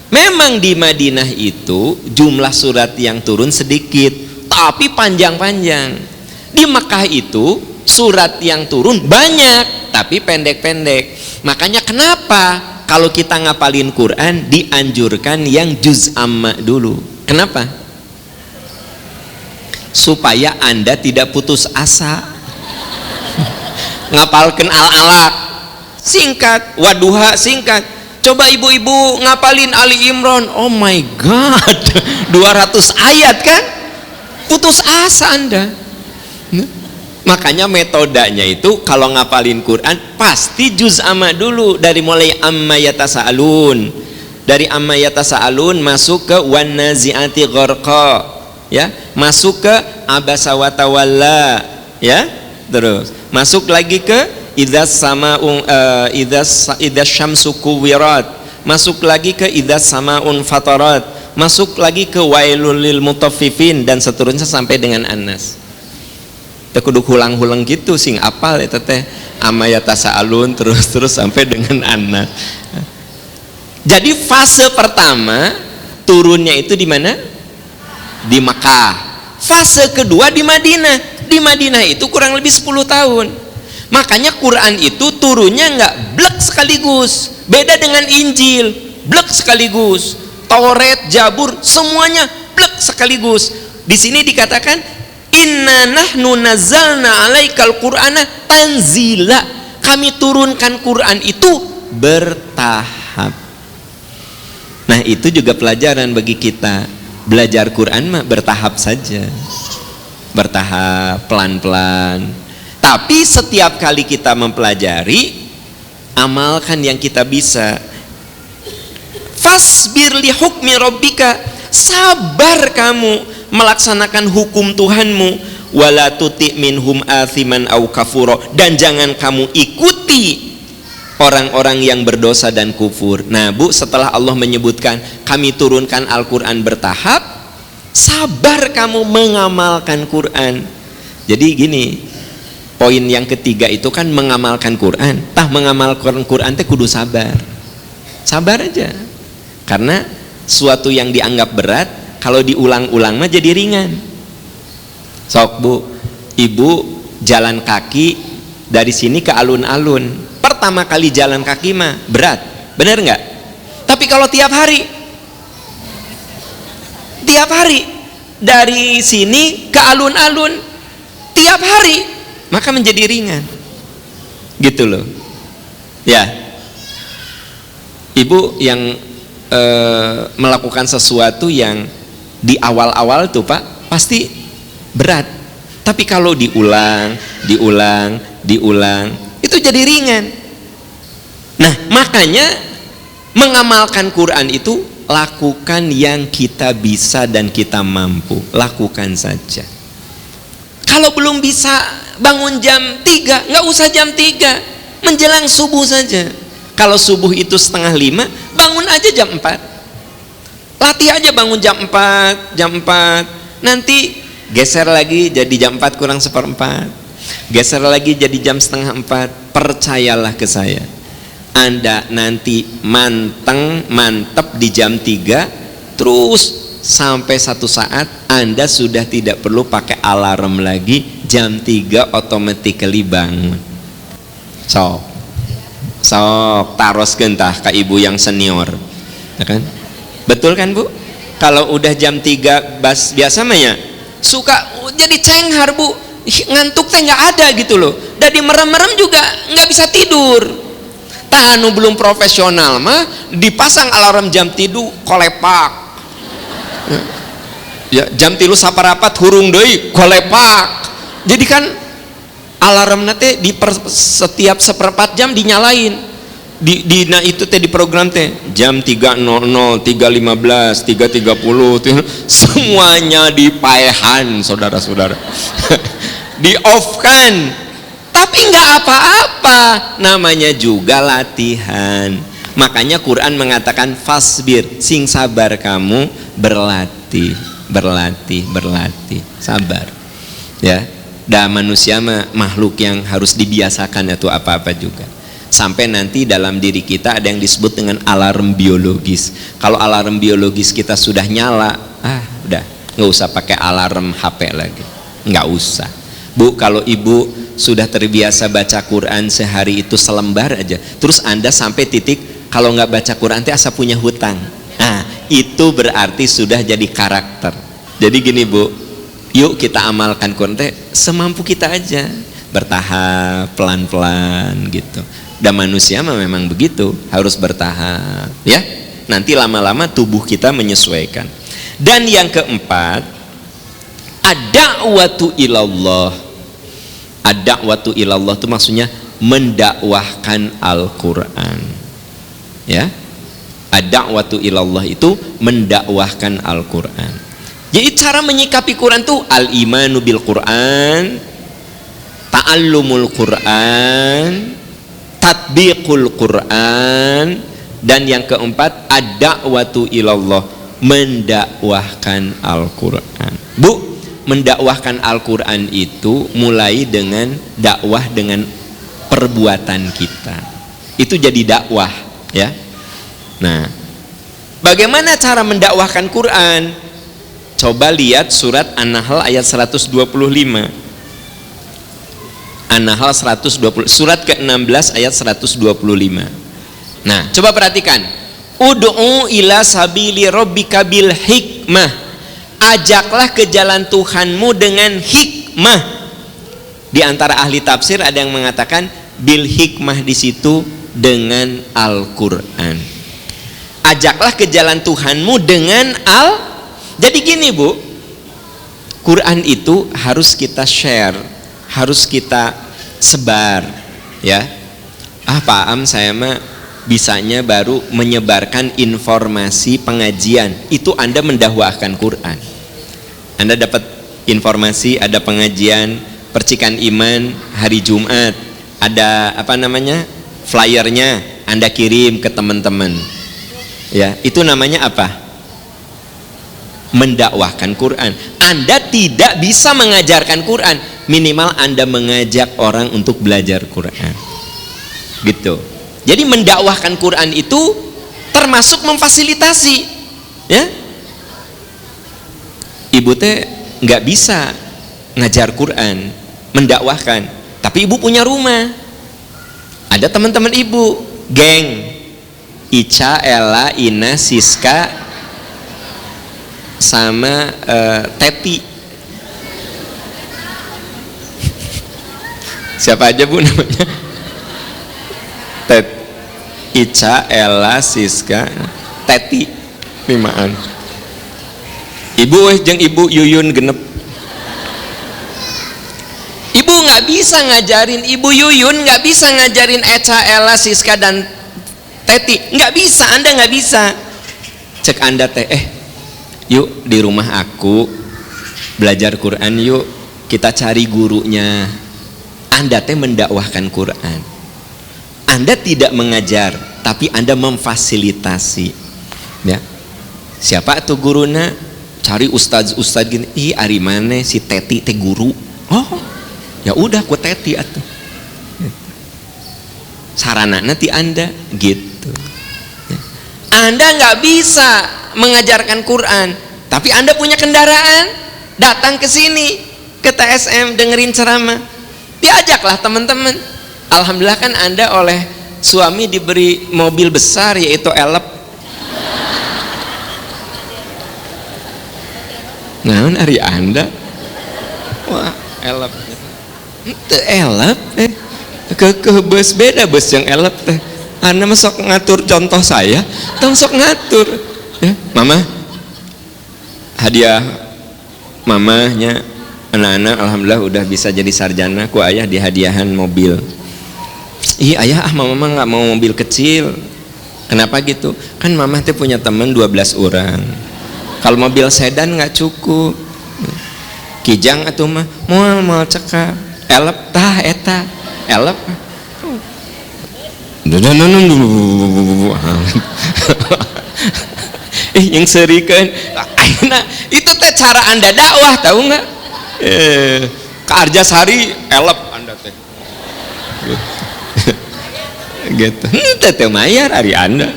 Memang di Madinah itu jumlah surat yang turun sedikit, tapi panjang-panjang. Di Mekah itu surat yang turun banyak, tapi pendek-pendek. Makanya kenapa kalau kita ngapalin Quran dianjurkan yang juz amma dulu. Kenapa? Supaya Anda tidak putus asa. Ngapalkan al-alaq singkat, waduha singkat. Coba ibu-ibu ngapalin Ali Imran, oh my god, 200 ayat kan? Putus asa Anda. Makanya metodenya itu kalau ngapalin Quran pasti juz amma dulu, dari mulai amma yatasaalun. Dari amma yatasaalun masuk ke wan naziati gharqa, ya, masuk ke abasa wa tawalla, ya. Terus masuk lagi ke idzas samaun idzas syamsu kuwirat, masuk lagi ke idzas samaun fatarat, masuk lagi ke wailul lil mutaffifin, dan seterusnya sampai dengan Anas. Teh kudu hulang-hulang gitu sing apal eta teh amma yatasaalun terus sampai dengan Anas. Jadi fase pertama turunnya itu di mana? Di Makkah. Fase kedua di Madinah. Di Madinah itu kurang lebih 10 tahun. Makanya Quran itu turunnya nggak blek sekaligus, beda dengan Injil, blek sekaligus. Taurat, Zabur, semuanya blek sekaligus. Di sini dikatakan inna nahnu nazzalna alaikal qur'ana tanzila, kami turunkan Quran itu bertahap. Nah itu juga pelajaran bagi kita, belajar Quran mah bertahap saja, bertahap, pelan-pelan. Tapi setiap kali kita mempelajari, amalkan yang kita bisa. Fasbir li hukmi rabbika, sabar kamu melaksanakan hukum Tuhanmu. Wala tuti minhum athiman au kafuro, dan jangan kamu ikuti orang-orang yang berdosa dan kufur. Nah Bu, setelah Allah menyebutkan kami turunkan Al-Quran bertahap, sabar kamu mengamalkan Quran. Jadi gini, poin yang ketiga itu kan mengamalkan Quran. Tah mengamalkan Quran teh kudu sabar. Sabar aja. Karena suatu yang dianggap berat kalau diulang-ulang mah jadi ringan. Sok Bu, Ibu jalan kaki dari sini ke alun-alun. Pertama kali jalan kaki mah berat, bener nggak? Tapi kalau tiap hari dari sini ke alun-alun tiap hari, maka menjadi ringan, gitu loh. Ya, Ibu yang melakukan sesuatu yang di awal-awal tuh Pak pasti berat, tapi kalau diulang itu jadi ringan. Nah makanya mengamalkan Quran itu lakukan yang kita bisa dan kita mampu, lakukan saja. Kalau belum bisa bangun jam 3, nggak usah jam 3, menjelang subuh saja. Kalau subuh itu 4:30, bangun aja jam 4, latih aja bangun jam 4, nanti geser lagi jadi jam 4 kurang 1/4, geser lagi jadi jam 3:30. Percayalah ke saya, Anda nanti mantep di jam 3 terus sampai satu saat Anda sudah tidak perlu pakai alarm lagi, jam 3 automatically bangun. Sok taros gentah ke ibu yang senior, ya kan? Betul kan Bu? Kalau udah jam 3 biasa mah ya suka jadi cenghar Bu, ngantuk teh nggak ada gitu loh. Dari merem-merem juga nggak bisa tidur. Tanu belum profesional mah dipasang alarm jam tidur kolepak. Ya jam 3 saparapat hurung deui kolepak. Jadi kan alarm nanti setiap 1/4 jam dinyalain. Nah itu teh di program teh jam 3.00, 3.15, 3.30 semuanya dipaehan saudara-saudara. Di off kan, tapi nggak apa-apa, namanya juga latihan. Makanya Quran mengatakan fasbir, sing sabar kamu, berlatih, sabar ya. Dan manusia mah makhluk yang harus dibiasakan itu apa-apa juga. sampai nanti dalam diri kita ada yang disebut dengan alarm biologis. Kalau alarm biologis kita sudah nyala, udah nggak usah pakai alarm HP lagi, nggak usah. Bu, kalau ibu sudah terbiasa baca Quran sehari itu selembar aja, terus Anda sampai titik kalau nggak baca Quran itu asa punya hutang, itu berarti sudah jadi karakter. Jadi gini Bu, yuk kita amalkan Quran semampu kita aja, bertahap, pelan-pelan gitu. Dan manusia memang begitu, harus bertahap ya. Nanti lama-lama tubuh kita menyesuaikan. Dan yang keempat, ad-da'watu ilallah. Ad-da'watu ilallah itu maksudnya mendakwahkan Al-Quran ya. Ad-da'watu ilallah itu mendakwahkan Al-Quran. Jadi cara menyikapi Quran tuh al-imanu bil Quran, ta'allumul Quran, tatbiqul Quran, dan yang keempat ad-da'watu ilallah, mendakwahkan Al-Quran. Bu, mendakwahkan Al-Quran itu mulai dengan dakwah dengan perbuatan kita. Itu jadi dakwah ya. Nah, bagaimana cara mendakwahkan Quran? Coba lihat surat An-Nahl ayat 125. An-Nahl 120, surat ke-16 ayat 125. Nah, coba perhatikan. Ud'u ila sabili rabbika bil hikmah. Ajaklah ke jalan Tuhanmu dengan hikmah. Di antara ahli tafsir ada yang mengatakan bil hikmah di situ dengan Al-Qur'an. Ajaklah ke jalan Tuhanmu dengan Jadi gini Bu, Quran itu harus kita share, harus kita sebar ya. Pak Am, saya mah bisanya baru menyebarkan informasi pengajian. Itu Anda mendakwahkan Quran. Anda dapat informasi ada pengajian percikan iman hari Jumat, ada flyernya, Anda kirim ke teman-teman ya. Itu namanya apa? Mendakwahkan Quran. Anda tidak bisa mengajarkan Quran, minimal Anda mengajak orang untuk belajar Quran gitu. Jadi mendakwahkan Quran itu termasuk memfasilitasi ya. Ibu teh nggak bisa ngajar Quran, mendakwahkan, tapi ibu punya rumah, ada teman-teman ibu, geng Ica, Ella, Ina, Siska sama Teti. Siapa aja Bu namanya? Ica, Ella, Siska, Teti, limaan. Ibu jeung Ibu Yuyun genep. Ibu nggak bisa ngajarin Ibu Yuyun, nggak bisa ngajarin Eca, Ella, Siska dan Teti, nggak bisa. Anda nggak bisa. Cek Anda teh, yuk di rumah aku belajar Quran yuk, kita cari gurunya. Anda teh mendakwahkan Quran. Anda tidak mengajar, tapi Anda memfasilitasi ya. Siapa tuh guruna? Cari ustaz gini. Ari mana si Teti teh guru. Ya udah ku Teti atuh. Sarana nanti Anda gitu ya. Anda nggak bisa mengajarkan Quran, tapi Anda punya kendaraan, datang ke sini ke TSM dengerin ceramah, diajaklah teman-teman. Alhamdulillah kan Anda oleh suami diberi mobil besar yaitu elep. Naon ari Anda? Wah, elep. Teu elep ke bus beda bus yang elep teh. Anda masuk ngatur contoh saya, tong sok ngatur. Ya, Mama, hadiah mamanya anak-anak alhamdulillah udah bisa jadi sarjana, ku ayah dihadiahan mobil. Ayah mama nggak mau mobil kecil. Kenapa gitu? Kan mama teh punya teman 12 orang. Kalau mobil sedan nggak cukup. Kijang atuh mah mau cekap. Elep tah eta. Elep. Yang serikeun ayeuna itu teh cara Anda dakwah, tahu nggak? Ke Arjasari elep Anda teh. gitu. Teteh mayar hari Anda.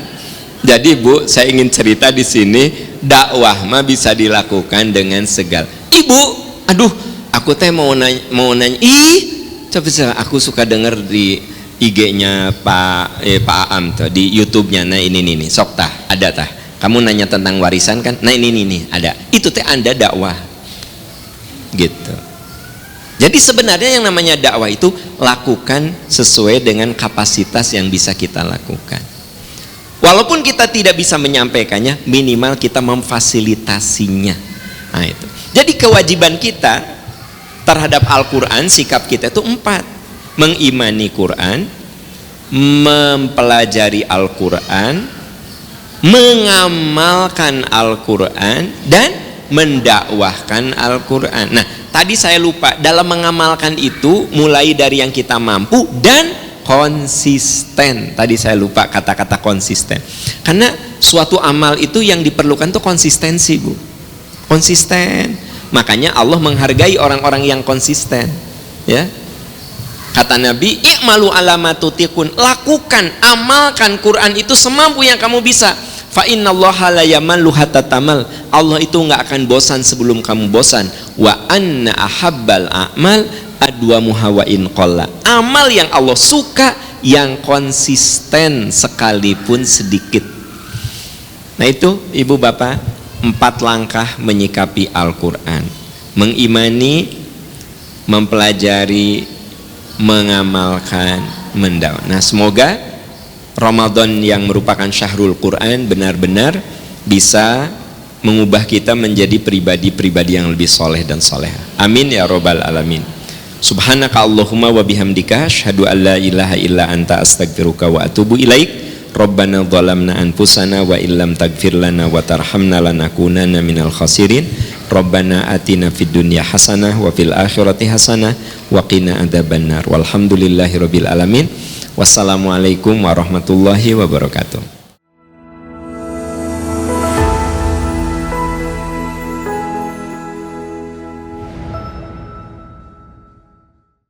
Jadi Bu, saya ingin cerita di sini, dakwah mah bisa dilakukan dengan segala. Ibu, aduh, aku teh mau nanya, coba aku suka denger di IG-nya Pak Aam tuh, di YouTube-nya. Nah ini nih, sok tah, ada tah. Kamu nanya tentang warisan kan? Nah ini ada. Itu teh Anda dakwah. Gitu. Jadi sebenarnya yang namanya dakwah itu lakukan sesuai dengan kapasitas yang bisa kita lakukan. Walaupun kita tidak bisa menyampaikannya, minimal kita memfasilitasinya. Nah itu. Jadi kewajiban kita terhadap Al-Quran, sikap kita itu 4. Mengimani Quran, mempelajari Al-Quran, mengamalkan Al-Quran, dan mendakwahkan Al-Quran. Nah, tadi saya lupa, dalam mengamalkan itu mulai dari yang kita mampu dan konsisten. Tadi saya lupa kata-kata konsisten. Karena suatu amal itu yang diperlukan tuh konsistensi, Bu. Konsisten. Makanya Allah menghargai orang-orang yang konsisten. Ya. Kata Nabi, "I'malu ala ma tutiqun." Lakukan, amalkan Quran itu semampu yang kamu bisa. Fa innallaha la yamallu hatta tamal. Allah itu enggak akan bosan sebelum kamu bosan. Wa anna ahabbal a'mal adwamuha wa in qalla. Amal yang Allah suka yang konsisten sekalipun sedikit. Nah itu Ibu Bapak, 4 langkah menyikapi Al-Qur'an. Mengimani, mempelajari, mengamalkan, mendakwah. Nah semoga Ramadan yang merupakan syahrul Quran benar-benar bisa mengubah kita menjadi pribadi-pribadi yang lebih soleh dan soleha. Amin ya robbal alamin. Subhanaka Allahumma wa bihamdika asyhadu an la ilaha illa anta astaghfiruka wa atubu ilaik. Rabbana dhalamna anfusana wa illam taghfir lana wa tarhamna lanakunanna minal khasirin. Rabbana atina fid dunya hasanah wa fil akhirati hasanah wa qina adzabannar. Walhamdulillahirabbil alamin. Wassalamualaikum warahmatullahi wabarakatuh.